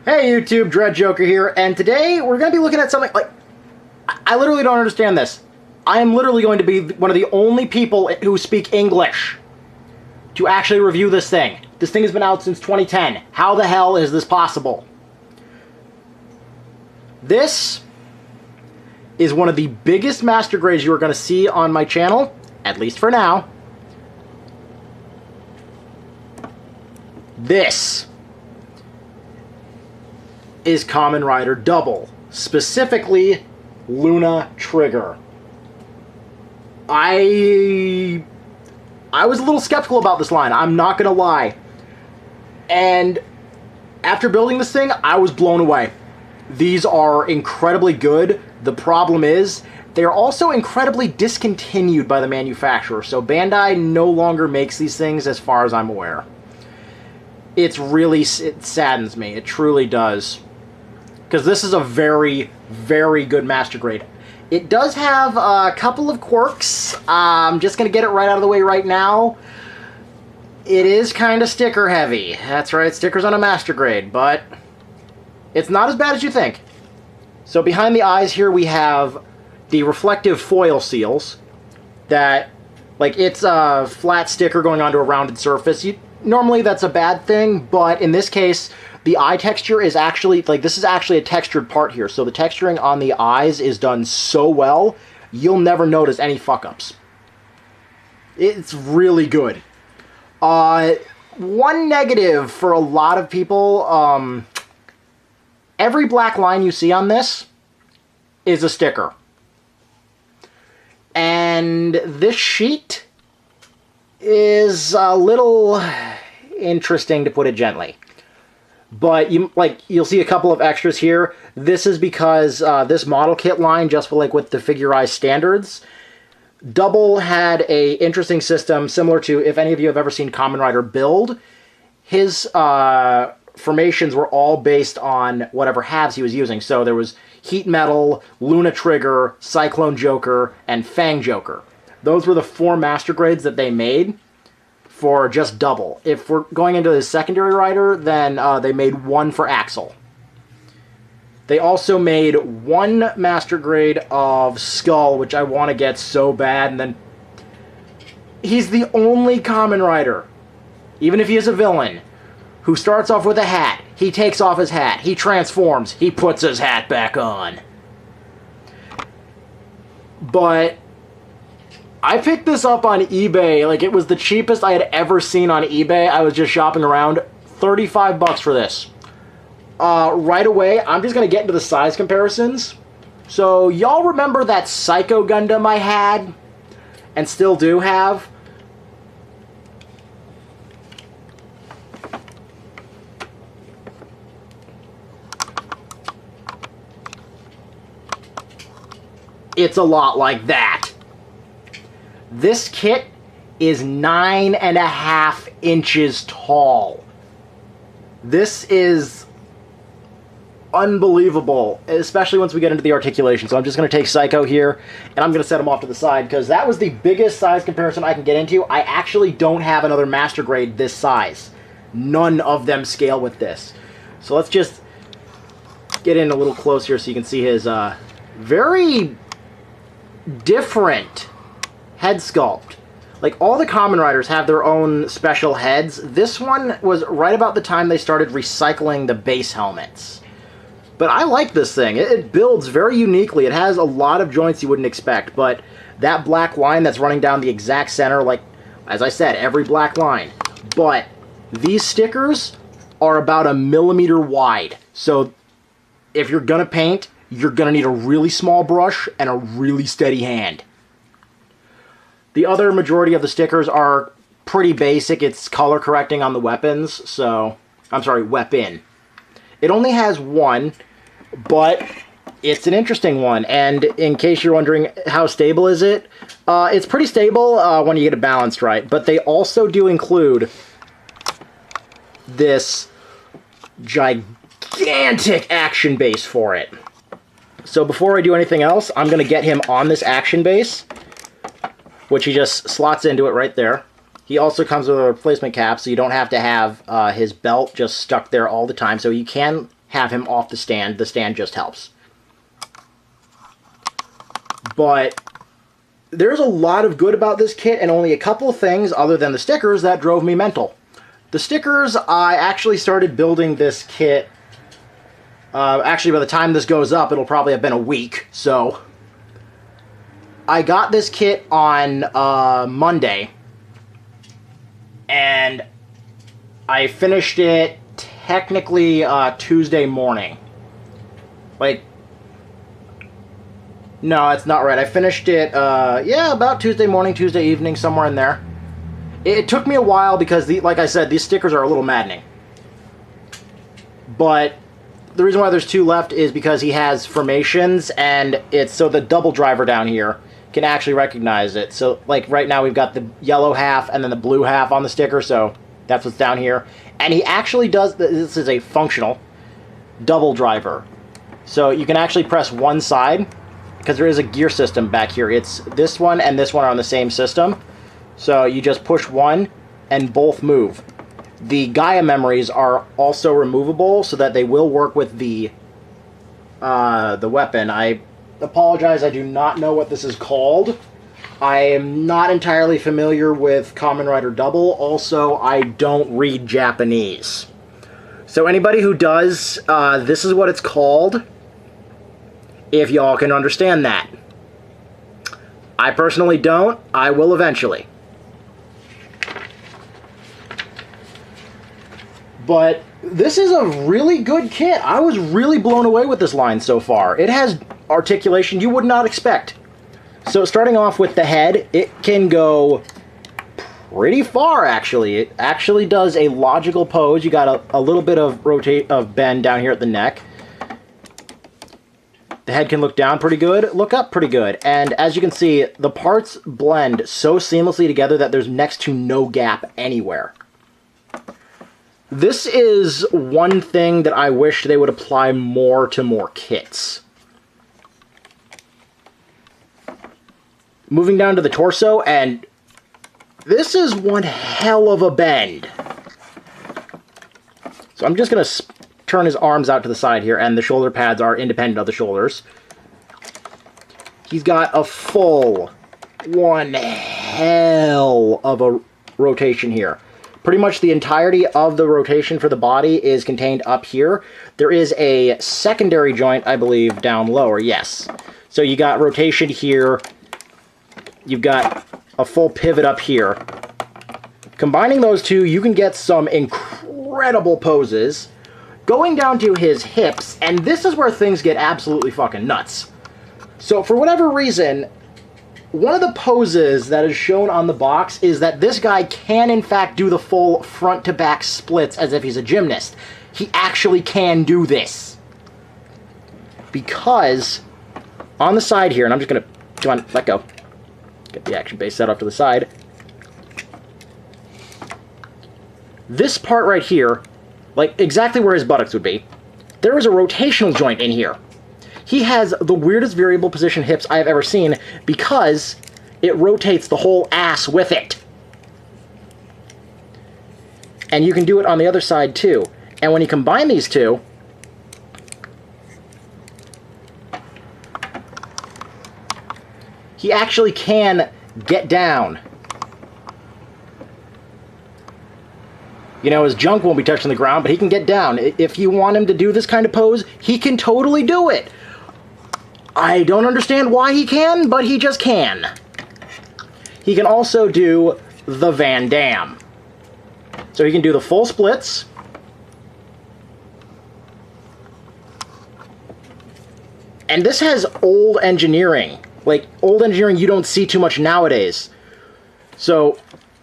Hey YouTube, Dread Joker here, and today we're going to be looking at something like... I literally don't understand this. I am literally going to be one of the only people who speak English to actually review this thing. This thing has been out since 2010. How the hell is this possible? This is one of the biggest master grades you are going to see on my channel, at least for now. This is Kamen Rider Double, specifically Luna Trigger. I was a little skeptical about this line, I'm not gonna lie. And after building this thing, I was blown away. These are incredibly good. The problem is, they're also incredibly discontinued by the manufacturer, so Bandai no longer makes these things as far as I'm aware. It saddens me, it truly does. Because this is a very, very good master grade. It does have a couple of quirks. I'm just going to get it right out of the way right now. It is kind of sticker heavy. That's right, stickers on a master grade, but it's not as bad as you think. So behind the eyes here we have the reflective foil seals. That, like, it's a flat sticker going onto a rounded surface. Normally that's a bad thing, but in this case, the eye texture is actually, like, this is actually a textured part here, so the texturing on the eyes is done so well, you'll never notice any fuck-ups. It's really good. One negative for a lot of people, every black line you see on this is a sticker. And this sheet is a little interesting, to put it gently. But you'll see a couple of extras here. This is because this model kit line, just with the Figure Eye standards, Double had a interesting system similar to, if any of you have ever seen Kamen Rider build, his formations were all based on whatever halves he was using. So there was Heat Metal, Luna Trigger, Cyclone Joker, and Fang Joker. Those were the 4 master grades that they made for just Double. If we're going into the secondary rider, then they made 1 for Axel. They also made 1 master grade of Skull, which I want to get so bad, and then he's the only Kamen Rider, even if he is a villain, who starts off with a hat, he takes off his hat, he transforms, he puts his hat back on. But I picked this up on eBay, like it was the cheapest I had ever seen on eBay. I was just shopping around. 35 bucks for this. Right away, I'm just going to get into the size comparisons. So, y'all remember that Psycho Gundam I had, and still do have? It's a lot like that. This kit is 9.5 inches tall. This is unbelievable, especially once we get into the articulation. So I'm just going to take Psycho here, and I'm going to set him off to the side, because that was the biggest size comparison I can get into. I actually don't have another master grade this size. None of them scale with this. So let's just get in a little closer so you can see his very different head sculpt. Like, all the Kamen Riders have their own special heads. This one was right about the time they started recycling the base helmets. But I like this thing. It builds very uniquely. It has a lot of joints you wouldn't expect, but that black line that's running down the exact center, like, as I said, every black line. But these stickers are about 1 millimeter wide. So if you're gonna paint, you're gonna need a really small brush and a really steady hand. The other majority of the stickers are pretty basic. It's color correcting on the weapons, so... I'm sorry, weapon. It only has 1, but it's an interesting one. And in case you're wondering how stable is it, it's pretty stable when you get it balanced right. But they also do include this gigantic action base for it. So before I do anything else, I'm going to get him on this action base, which he just slots into it right there. He also comes with a replacement cap, so you don't have to have his belt just stuck there all the time. So you can have him off the stand. The stand just helps. But there's a lot of good about this kit, and only a couple of things other than the stickers that drove me mental. The stickers, I actually started building this kit. Actually, by the time this goes up, it'll probably have been a week. So I got this kit on Monday, and I finished it technically Tuesday morning. Like, no, it's not right. I finished it, yeah, about Tuesday morning, Tuesday evening, somewhere in there. It took me a while because, like I said, these stickers are a little maddening. But the reason why there's 2 left is because he has formations, and it's so the double driver down here can actually recognize it. So, like, right now we've got the yellow half and then the blue half on the sticker, so that's what's down here. And he actually does, this is a functional double driver. So you can actually press one side, because there is a gear system back here. It's this one and this one are on the same system. So you just push one and both move. The Gaia memories are also removable so that they will work with the weapon. I apologize, I do not know what this is called. I am not entirely familiar with Kamen Rider Double. Also, I don't read Japanese. So anybody who does, this is what it's called, if y'all can understand that. I personally don't. I will eventually. But this is a really good kit. I was really blown away with this line so far. It has articulation you would not expect. So starting off with the head, it can go pretty far, actually. It actually does a logical pose. You got a little bit of bend down here at the neck. The head can look down pretty good, look up pretty good. And as you can see, the parts blend so seamlessly together that there's next to no gap anywhere. This is one thing that I wish they would apply more to more kits. Moving down to the torso, and this is one hell of a bend. So I'm just going to turn his arms out to the side here, and the shoulder pads are independent of the shoulders. He's got a full one hell of a rotation here. Pretty much the entirety of the rotation for the body is contained up here. There is a secondary joint, I believe, down lower, yes. So you got rotation here. You've got a full pivot up here. Combining those two, you can get some incredible poses. Going down to his hips, and this is where things get absolutely fucking nuts. So for whatever reason, one of the poses that is shown on the box is that this guy can in fact do the full front to back splits as if he's a gymnast. He actually can do this. Because on the side here, and I'm just gonna, come on, let go. Get the action base set up to the side. This part right here, like exactly where his buttocks would be, there is a rotational joint in here. He has the weirdest variable position hips I have ever seen because it rotates the whole ass with it. And you can do it on the other side too. And when you combine these two, he actually can get down. You know, his junk won't be touching the ground, but he can get down. If you want him to do this kind of pose, he can totally do it. I don't understand why he can, but he just can. He can also do the Van Damme. So he can do the full splits. And this has old engineering. Like, old engineering you don't see too much nowadays. So,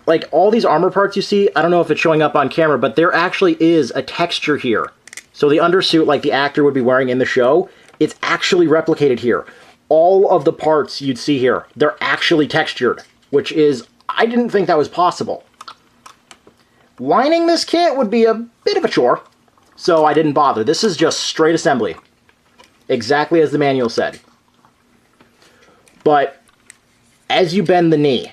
like, all these armor parts you see, I don't know if it's showing up on camera, but there actually is a texture here. So the undersuit, like the actor would be wearing in the show, it's actually replicated here. All of the parts you'd see here, they're actually textured, which is, I didn't think that was possible. Lining this kit would be a bit of a chore, so I didn't bother. This is just straight assembly, exactly as the manual said. But as you bend the knee,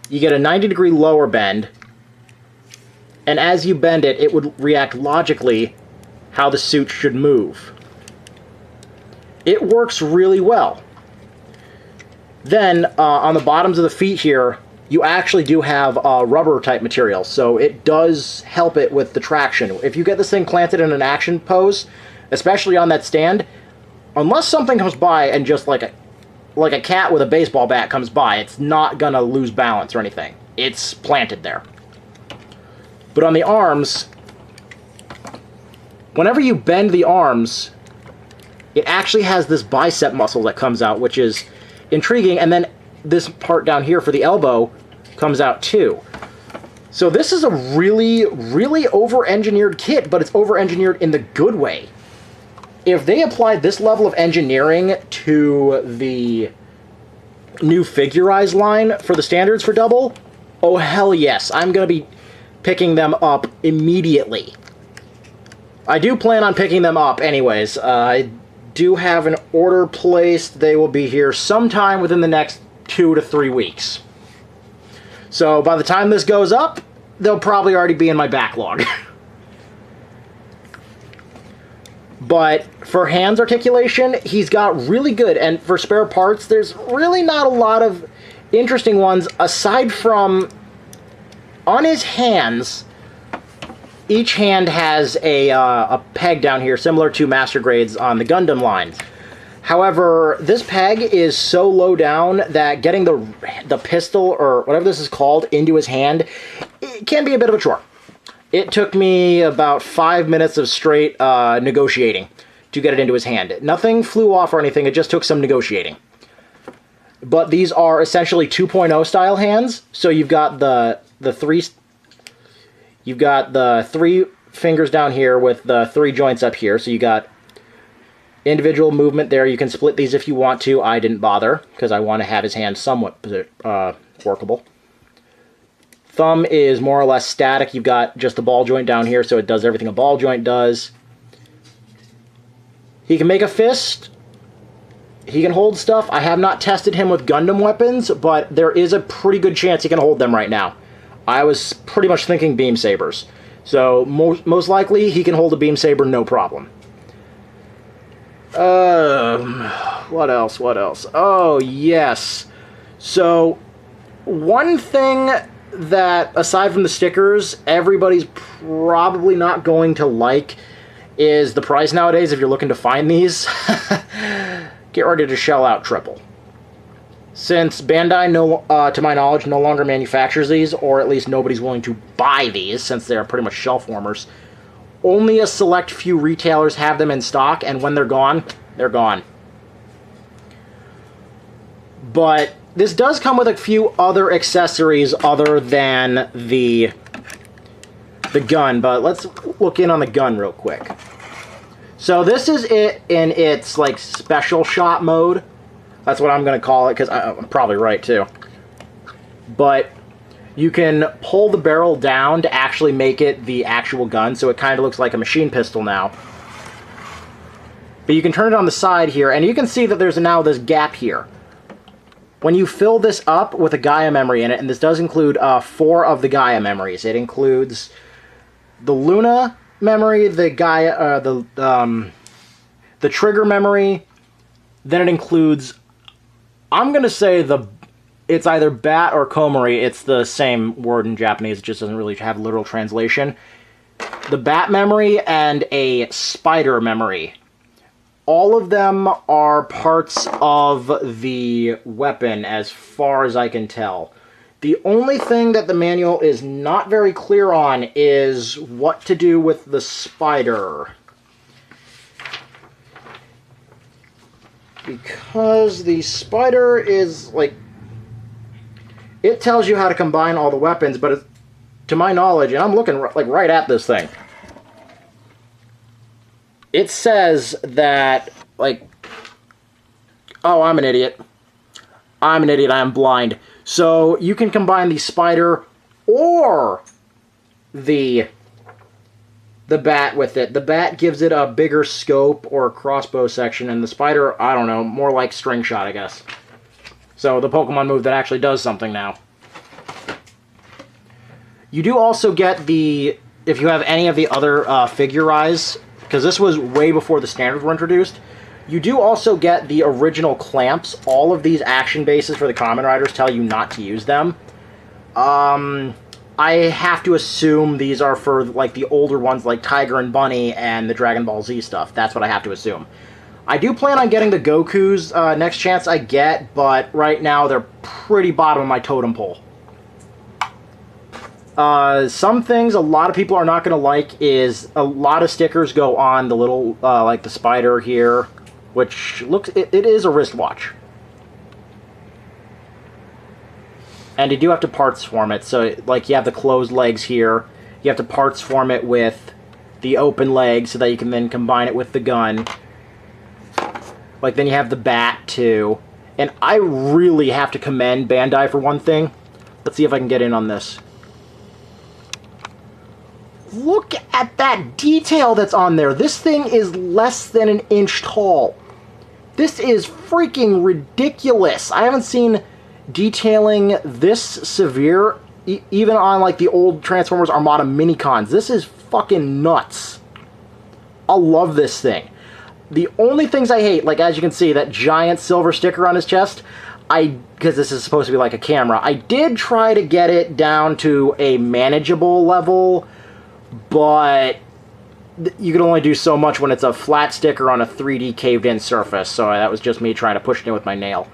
you get a 90-degree lower bend, and as you bend it, it would react logically how the suit should move. It works really well. Then, on the bottoms of the feet here, you actually do have rubber type material, so it does help it with the traction. If you get this thing planted in an action pose, especially on that stand, unless something comes by and just like a cat with a baseball bat comes by, it's not gonna lose balance or anything. It's planted there. But on the arms, whenever you bend the arms, it actually has this bicep muscle that comes out, which is intriguing, and then this part down here for the elbow comes out too. So this is a really, really over-engineered kit, but it's over-engineered in the good way. If they applied this level of engineering to the new Figurize line for the standards for Double, oh hell yes, I'm going to be picking them up immediately. I do plan on picking them up anyways. I do have an order placed. They will be here sometime within the next 2 to 3 weeks. So by the time this goes up, they'll probably already be in my backlog. But for hands articulation, he's got really good, and for spare parts, there's really not a lot of interesting ones, aside from, on his hands, each hand has a peg down here, similar to Master Grades on the Gundam lines. However, this peg is so low down that getting the pistol, or whatever this is called, into his hand, it can be a bit of a chore. It took me about 5 minutes of straight negotiating to get it into his hand. Nothing flew off or anything, it just took some negotiating. But these are essentially 2.0 style hands, so you've got the three fingers down here with the 3 joints up here, so you got individual movement there. You can split these if you want to. I didn't bother, because I want to have his hand somewhat workable. Thumb is more or less static. You've got just the ball joint down here, so it does everything a ball joint does. He can make a fist. He can hold stuff. I have not tested him with Gundam weapons, but there is a pretty good chance he can hold them right now. I was pretty much thinking beam sabers. So most likely he can hold a beam saber no problem. What else? Oh, yes. So, one thing that, aside from the stickers, everybody's probably not going to like is the price nowadays if you're looking to find these. Get ready to shell out triple. Since Bandai, to my knowledge, no longer manufactures these, or at least nobody's willing to buy these, since they're pretty much shelf warmers, only a select few retailers have them in stock, and when they're gone, they're gone. But this does come with a few other accessories other than the gun, but let's look in on the gun real quick. So this is it in its, like, special shot mode. That's what I'm going to call it, because I'm probably right, too. But you can pull the barrel down to actually make it the actual gun, so it kind of looks like a machine pistol now. But you can turn it on the side here, and you can see that there's now this gap here. When you fill this up with a Gaia memory in it, and this does include 4 of the Gaia memories. It includes the Luna memory, the Gaia, the trigger memory. Then it includes, I'm going to say it's either bat or komori. It's the same word in Japanese. It just doesn't really have literal translation. The bat memory and a spider memory. All of them are parts of the weapon, as far as I can tell. The only thing that the manual is not very clear on is what to do with the spider. Because the spider is, like, it tells you how to combine all the weapons, but to my knowledge, and I'm looking like right at this thing, it says that, like, oh, I'm an idiot. I am blind. So you can combine the spider or the bat with it. The bat gives it a bigger scope or crossbow section, and the spider, I don't know, more like string shot, I guess. So the Pokemon move that actually does something now. You do also get the, if you have any of the other Figurize because this was way before the standards were introduced. You do also get the original clamps. All of these action bases for the Kamen Riders tell you not to use them. I have to assume these are for like the older ones like Tiger and Bunny and the Dragon Ball Z stuff. That's what I have to assume. I do plan on getting the Gokus next chance I get, but right now they're pretty bottom of my totem pole. Some things a lot of people are not going to like is a lot of stickers go on the little, like the spider here, which looks, it is a wristwatch. And you do have to parts form it, so like you have the closed legs here, you have to parts form it with the open legs so that you can then combine it with the gun. Like then you have the bat too. And I really have to commend Bandai for one thing. Let's see if I can get in on this. Look at that detail that's on there. This thing is less than an inch tall. This is freaking ridiculous. I haven't seen detailing this severe even on like the old Transformers Armada minicons. This is fucking nuts. I love this thing. The only things I hate, like as you can see, that giant silver sticker on his chest, because this is supposed to be like a camera, I did try to get it down to a manageable level, but you can only do so much when it's a flat sticker on a 3D caved-in surface, so that was just me trying to push it in with my nail.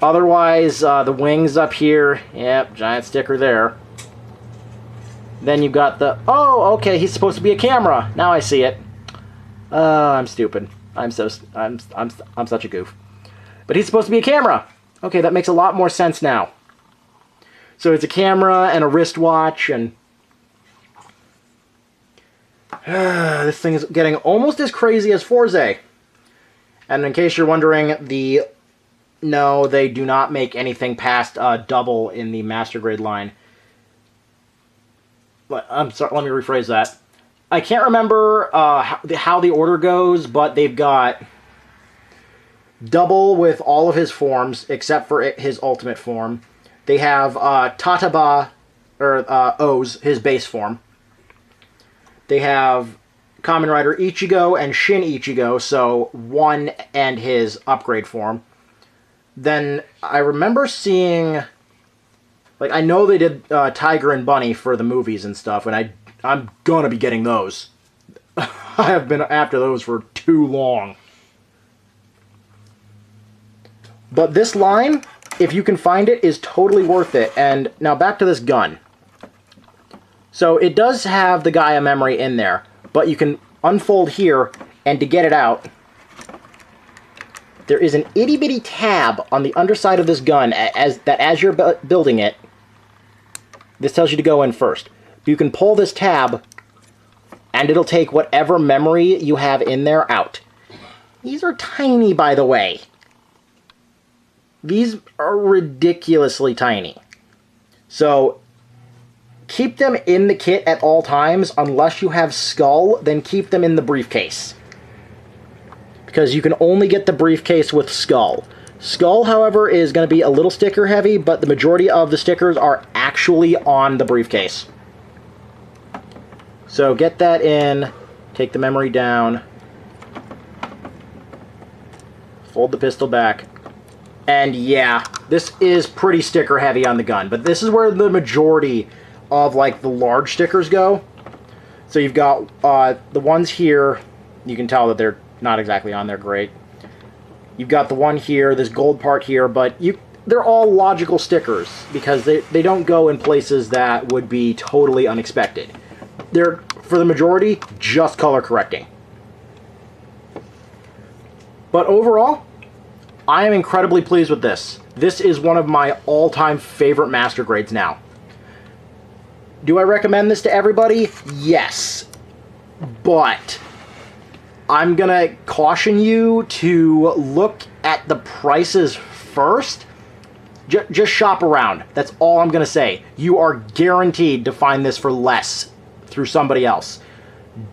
Otherwise, the wings up here, yep, giant sticker there. Then you've got the, oh, okay, he's supposed to be a camera. Now I see it. I'm stupid. I'm such a goof. But he's supposed to be a camera. Okay, that makes a lot more sense now. So it's a camera and a wristwatch, and this thing is getting almost as crazy as Forze. And in case you're wondering, no, they do not make anything past double in the Master Grade line. But I'm sorry, let me rephrase that. I can't remember how the order goes, but they've got double with all of his forms, except for his ultimate form. They have Tataba, or O's, his base form. They have Kamen Rider Ichigo and Shin Ichigo, so 1 and his upgrade form. Then I remember seeing, like, I know they did Tiger and Bunny for the movies and stuff, and I'm gonna be getting those. I have been after those for too long. But this line, if you can find it, is totally worth it. And now back to this gun. So it does have the Gaia memory in there, but you can unfold here, and to get it out, there is an itty-bitty tab on the underside of this gun as you're building it. This tells you to go in first. You can pull this tab, and it'll take whatever memory you have in there out. These are tiny, by the way. These are ridiculously tiny. So, keep them in the kit at all times. Unless you have Skull, then keep them in the briefcase. Because you can only get the briefcase with Skull. Skull, however, is going to be a little sticker heavy, but the majority of the stickers are actually on the briefcase. So get that in, take the memory down, fold the pistol back, and yeah, this is pretty sticker heavy on the gun, but this is where the majority of like the large stickers go. So you've got the ones here, you can tell that they're not exactly on there great. You've got the one here, this gold part here, but they're all logical stickers because they don't go in places that would be totally unexpected. They're, for the majority, just color correcting. But overall, I am incredibly pleased with this. This is one of my all-time favorite Master Grades now. Do I recommend this to everybody? Yes. But I'm gonna caution you to look at the prices first. Just shop around. That's all I'm gonna say. You are guaranteed to find this for less through somebody else.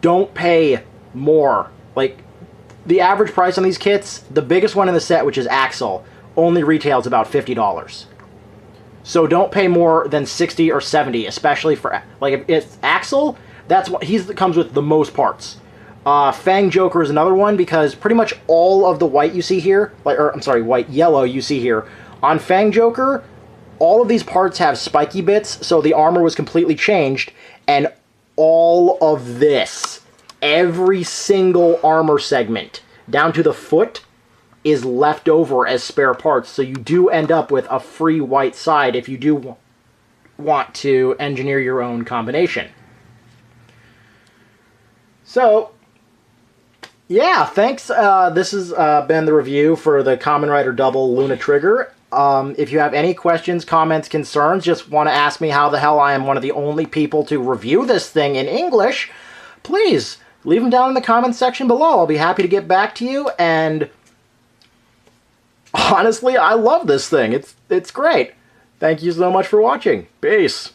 Don't pay more. Like, the average price on these kits, the biggest one in the set, which is Axel, only retails about $50. So don't pay more than 60 or 70, especially for, like, if it's Axel, that's what comes with the most parts. Fang Joker is another one because pretty much all of the white you see here, I'm sorry, white yellow you see here, on Fang Joker, all of these parts have spiky bits, so the armor was completely changed, and all of this, every single armor segment, down to the foot, is left over as spare parts, so you do end up with a free white side if you do want to engineer your own combination. So, yeah, thanks. This has been the review for the Kamen Rider Double Luna Trigger. If you have any questions, comments, concerns, just want to ask me how the hell I am one of the only people to review this thing in English, please leave them down in the comments section below. I'll be happy to get back to you, and honestly, I love this thing. It's great. Thank you so much for watching. Peace.